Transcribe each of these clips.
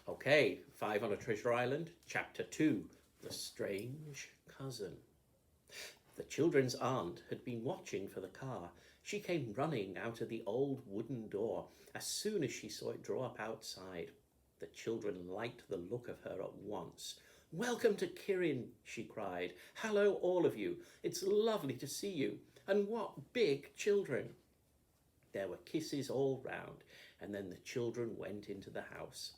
Okay, Five on a Treasure Island, Chapter 2, The Strange Cousin. The children's aunt had been watching for the car. She came running out of the old wooden door as soon as she saw it draw up outside. The children liked the look of her at once. "Welcome to Kirin," she cried. "Hello, all of you. It's lovely to see you. And what big children!" There were kisses all round, and then the children went into the house.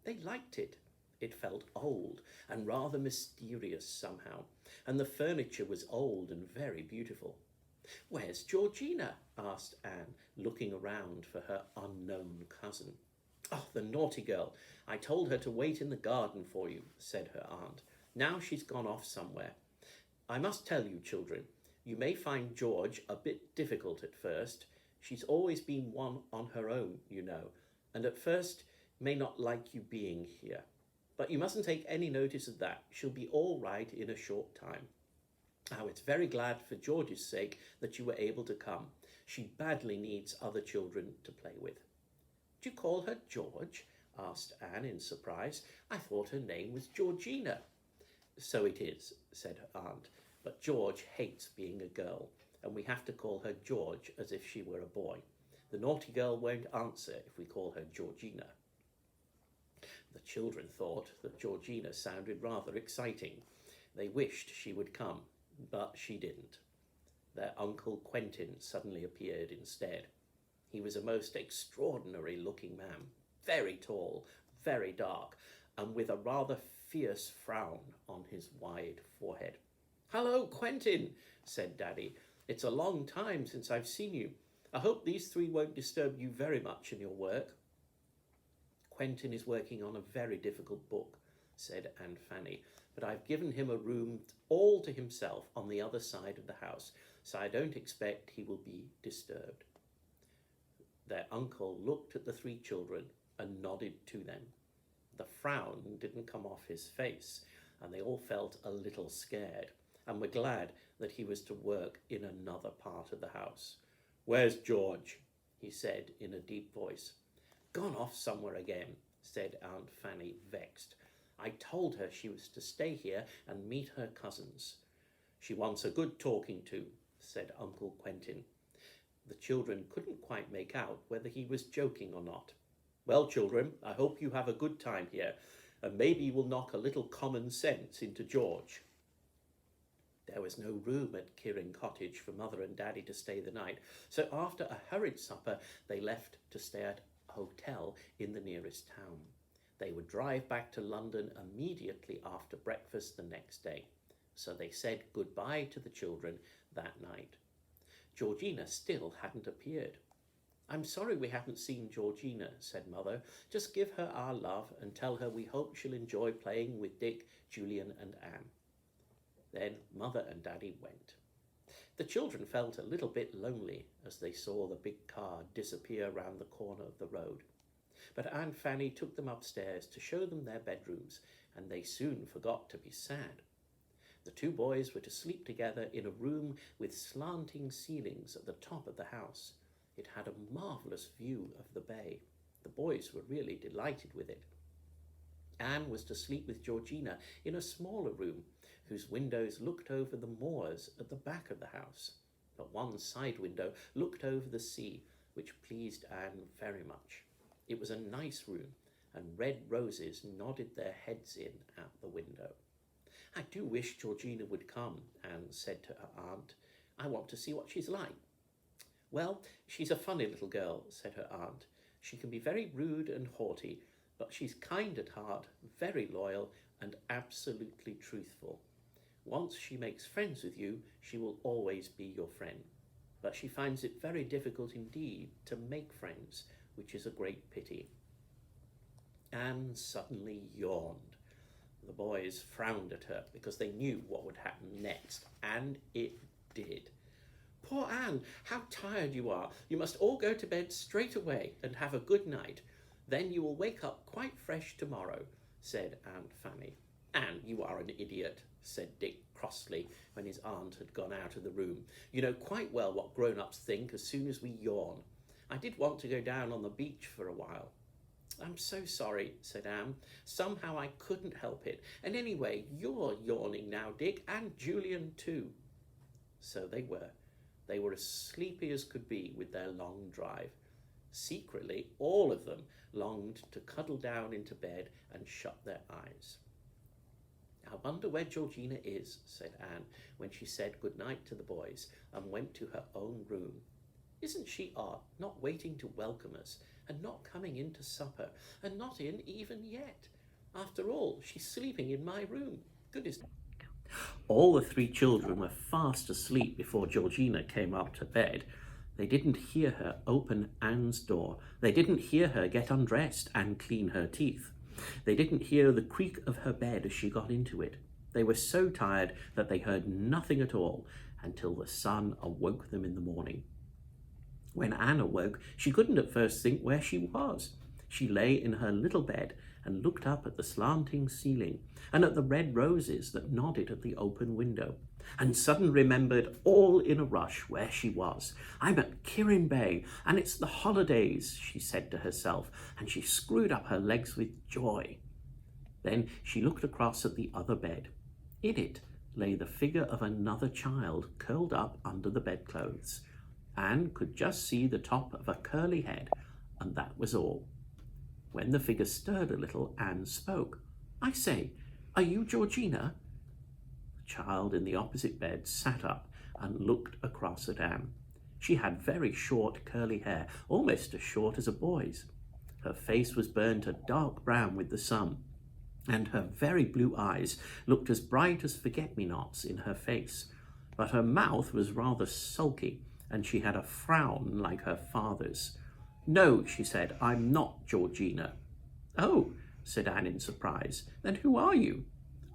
They liked it. It felt old and rather mysterious somehow, and the furniture was old and very beautiful. "Where's Georgina?" asked Anne, looking around for her unknown cousin. "Oh, the naughty girl. I told her to wait in the garden for you," said her aunt. "Now she's gone off somewhere. I must tell you, children, you may find George a bit difficult at first. She's always been one on her own, you know, and at first may not like you being here. But you mustn't take any notice of that. She'll be all right in a short time. It's very glad for George's sake that you were able to come. She badly needs other children to play with." "Do you call her George?" asked Anne in surprise. "I thought her name was Georgina." "So it is," said her aunt, "but George hates being a girl, and we have to call her George as if she were a boy. The naughty girl won't answer if we call her Georgina." The children thought that Georgina sounded rather exciting. They wished she would come, but she didn't. Their Uncle Quentin suddenly appeared instead. He was a most extraordinary looking man, very tall, very dark, and with a rather fierce frown on his wide forehead. "Hello, Quentin," said Daddy. "It's a long time since I've seen you. I hope these three won't disturb you very much in your work." "Quentin is working on a very difficult book," said Aunt Fanny, "but I've given him a room all to himself on the other side of the house, so I don't expect he will be disturbed." Their uncle looked at the three children and nodded to them. The frown didn't come off his face, and they all felt a little scared, and were glad that he was to work in another part of the house. "Where's George?" he said in a deep voice. "Gone off somewhere again," said Aunt Fanny, vexed. "I told her she was to stay here and meet her cousins." "She wants a good talking to," said Uncle Quentin. The children couldn't quite make out whether he was joking or not. "Well, children, I hope you have a good time here, and maybe you will knock a little common sense into George." There was no room at Kirin Cottage for Mother and Daddy to stay the night, so after a hurried supper, they left to stay at a hotel in the nearest town. They would drive back to London immediately after breakfast the next day, so they said goodbye to the children that night. Georgina still hadn't appeared. "I'm sorry we haven't seen Georgina," said Mother. "Just give her our love and tell her we hope she'll enjoy playing with Dick, Julian and Anne." Then Mother and Daddy went. The children felt a little bit lonely as they saw the big car disappear round the corner of the road. But Aunt Fanny took them upstairs to show them their bedrooms, and they soon forgot to be sad. The two boys were to sleep together in a room with slanting ceilings at the top of the house. It had a marvellous view of the bay. The boys were really delighted with it. Anne was to sleep with Georgina in a smaller room, whose windows looked over the moors at the back of the house. But one side window looked over the sea, which pleased Anne very much. It was a nice room, and red roses nodded their heads in at the window. "I do wish Georgina would come," Anne said to her aunt. "I want to see what she's like." "Well, she's a funny little girl," said her aunt. "She can be very rude and haughty, but she's kind at heart, very loyal, and absolutely truthful. Once she makes friends with you, she will always be your friend. But she finds it very difficult indeed to make friends, which is a great pity." Anne suddenly yawned. The boys frowned at her because they knew what would happen next, and it did. "Poor Anne, how tired you are. You must all go to bed straight away and have a good night. Then you will wake up quite fresh tomorrow," said Aunt Fanny. "Anne, you are an idiot," said Dick crossly when his aunt had gone out of the room. "You know quite well what grown-ups think as soon as we yawn. I did want to go down on the beach for a while." I'm so sorry, said Anne. Somehow I couldn't help it. And anyway, you're yawning now, Dick, and Julian too. So they were. They were as sleepy as could be with their long drive. Secretly, all of them longed to cuddle down into bed and shut their eyes. I wonder where Georgina is, said Anne, when she said good night to the boys and went to her own room. Isn't she odd, not waiting to welcome us, and not coming in to supper, and not in even yet? After all, she's sleeping in my room. Goodness. All the three children were fast asleep before Georgina came up to bed. They didn't hear her open Anne's door. They didn't hear her get undressed and clean her teeth. They didn't hear the creak of her bed as she got into it. They were so tired that they heard nothing at all until the sun awoke them in the morning. When Anne awoke, she couldn't at first think where she was. She lay in her little bed and looked up at the slanting ceiling and at the red roses that nodded at the open window, and suddenly remembered all in a rush where she was. I'm at Kirin Bay, and it's the holidays, she said to herself, and she screwed up her legs with joy. Then she looked across at the other bed. In it lay the figure of another child curled up under the bedclothes. Anne could just see the top of a curly head, and that was all. When the figure stirred a little, Anne spoke. I say, are you Georgina? The child in the opposite bed sat up and looked across at Anne. She had very short curly hair, almost as short as a boy's. Her face was burned a dark brown with the sun, and her very blue eyes looked as bright as forget-me-nots in her face. But her mouth was rather sulky, and she had a frown like her father's. No, she said, I'm not Georgina. Oh, said Anne in surprise. Then who are you?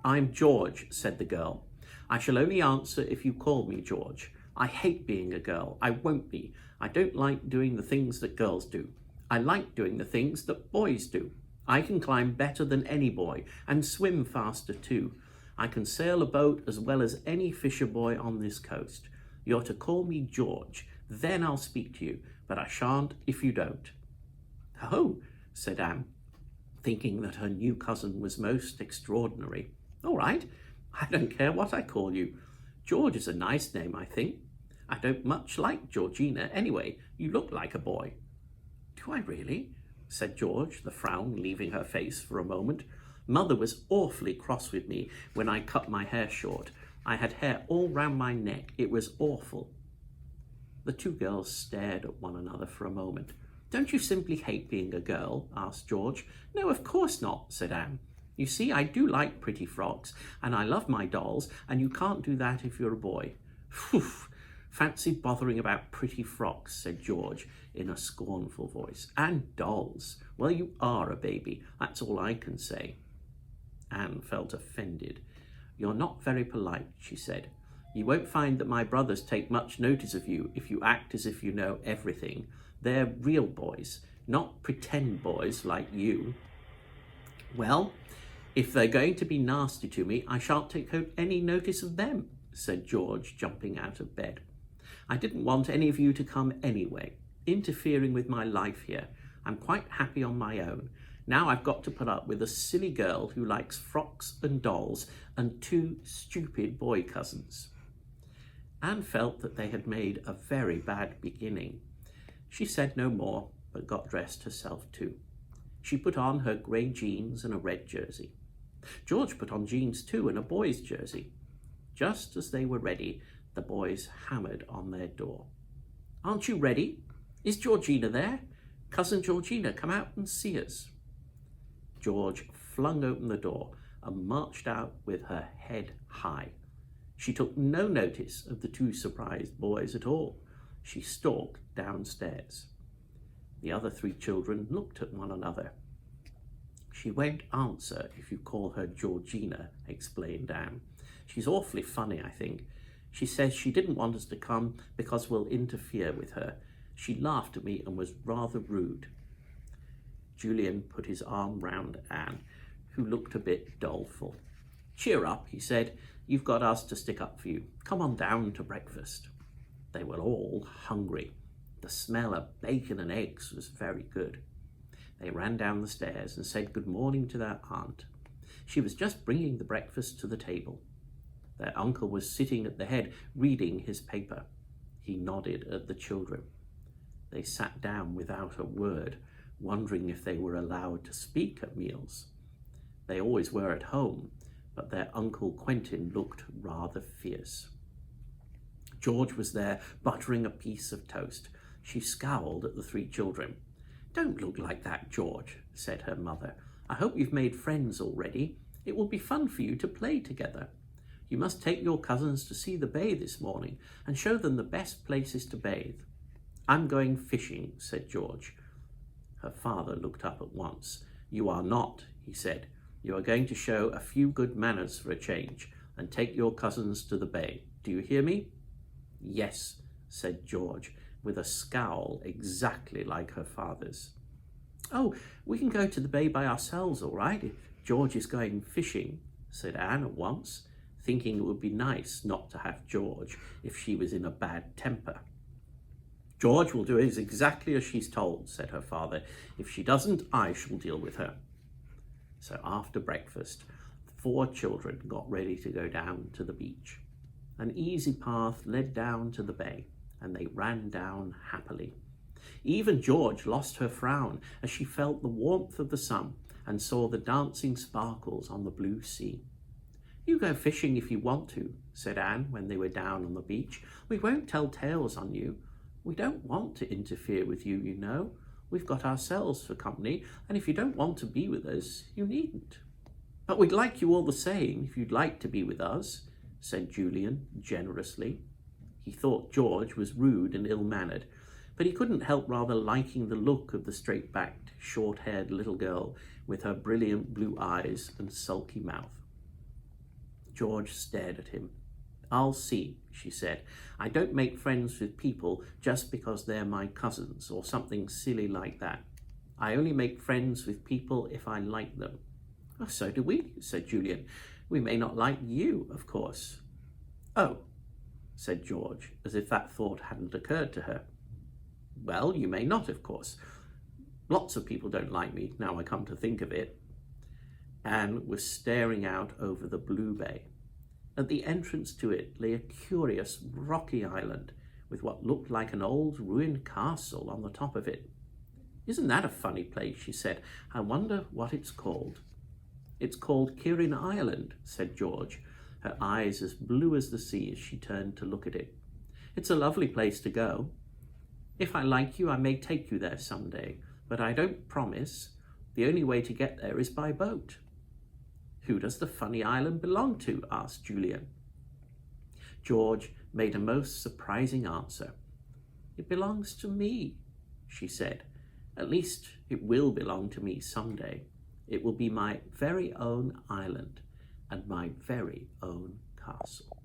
I'm George, said the girl. I shall only answer if you call me George. I hate being a girl. I won't be. I don't like doing the things that girls do. I like doing the things that boys do. I can climb better than any boy and swim faster too. I can sail a boat as well as any fisher boy on this coast. You're to call me George. Then I'll speak to you, but I shan't if you don't. Oh, said Anne, thinking that her new cousin was most extraordinary. All right, I don't care what I call you. George is a nice name, I think. I don't much like Georgina. Anyway, you look like a boy. Do I really? Said George, the frown leaving her face for a moment. Mother was awfully cross with me when I cut my hair short. I had hair all round my neck. It was awful. The two girls stared at one another for a moment. Don't you simply hate being a girl? Asked George. No, of course not, said Anne. You see, I do like pretty frocks, and I love my dolls, and you can't do that if you're a boy. Phew! Fancy bothering about pretty frocks, said George in a scornful voice. And dolls. Well, you are a baby. That's all I can say. Anne felt offended. You're not very polite, she said. You won't find that my brothers take much notice of you if you act as if you know everything. They're real boys, not pretend boys like you. Well, if they're going to be nasty to me, I shan't take any notice of them, said George, jumping out of bed. I didn't want any of you to come anyway, interfering with my life here. I'm quite happy on my own. Now I've got to put up with a silly girl who likes frocks and dolls and two stupid boy cousins. Anne felt that they had made a very bad beginning. She said no more, but got dressed herself too. She put on her grey jeans and a red jersey. George put on jeans too and a boy's jersey. Just as they were ready, the boys hammered on their door. Aren't you ready? Is Georgina there? Cousin Georgina, come out and see us. George flung open the door and marched out with her head high. She took no notice of the two surprised boys at all. She stalked downstairs. The other three children looked at one another. She won't answer if you call her Georgina, explained Anne. She's awfully funny, I think. She says she didn't want us to come because we'll interfere with her. She laughed at me and was rather rude. Julian put his arm round Anne, who looked a bit doleful. Cheer up, he said. You've got us to stick up for you. Come on down to breakfast. They were all hungry. The smell of bacon and eggs was very good. They ran down the stairs and said good morning to their aunt. She was just bringing the breakfast to the table. Their uncle was sitting at the head, reading his paper. He nodded at the children. They sat down without a word, wondering if they were allowed to speak at meals. They always were at home, but their Uncle Quentin looked rather fierce. George was there, buttering a piece of toast. She scowled at the three children. "Don't look like that, George," said her mother. "I hope you've made friends already. It will be fun for you to play together. You must take your cousins to see the bay this morning and show them the best places to bathe." "I'm going fishing," said George. Her father looked up at once. "You are not," he said. "You are going to show a few good manners for a change and take your cousins to the bay. Do you hear me?" "Yes," said George, with a scowl exactly like her father's. "Oh, we can go to the bay by ourselves, all right, if George is going fishing," said Anne at once, thinking it would be nice not to have George if she was in a bad temper. "George will do exactly as she's told," said her father. "If she doesn't, I shall deal with her." So after breakfast, the four children got ready to go down to the beach. An easy path led down to the bay, and they ran down happily. Even George lost her frown as she felt the warmth of the sun and saw the dancing sparkles on the blue sea. "You go fishing if you want to," said Anne when they were down on the beach. "We won't tell tales on you. We don't want to interfere with you, you know. We've got ourselves for company, and if you don't want to be with us, you needn't." "But we'd like you all the same if you'd like to be with us," said Julian generously. He thought George was rude and ill-mannered, but he couldn't help rather liking the look of the straight-backed, short-haired little girl with her brilliant blue eyes and sulky mouth. George stared at him. "I'll see," she said. "I don't make friends with people just because they're my cousins or something silly like that. I only make friends with people if I like them." "Oh, so do we," said Julian. "We may not like you, of course." "Oh," said George, as if that thought hadn't occurred to her. "Well, you may not, of course. Lots of people don't like me, now I come to think of it." Anne was staring out over the blue bay. At the entrance to it lay a curious rocky island with what looked like an old ruined castle on the top of it. "Isn't that a funny place?" she said. "I wonder what it's called." "It's called Kirin Island," said George, her eyes as blue as the sea as she turned to look at it. "It's a lovely place to go. If I like you, I may take you there someday, but I don't promise. The only way to get there is by boat." "Who does the funny island belong to?" asked Julian. George made a most surprising answer. "It belongs to me," she said. "At least it will belong to me someday. It will be my very own island and my very own castle."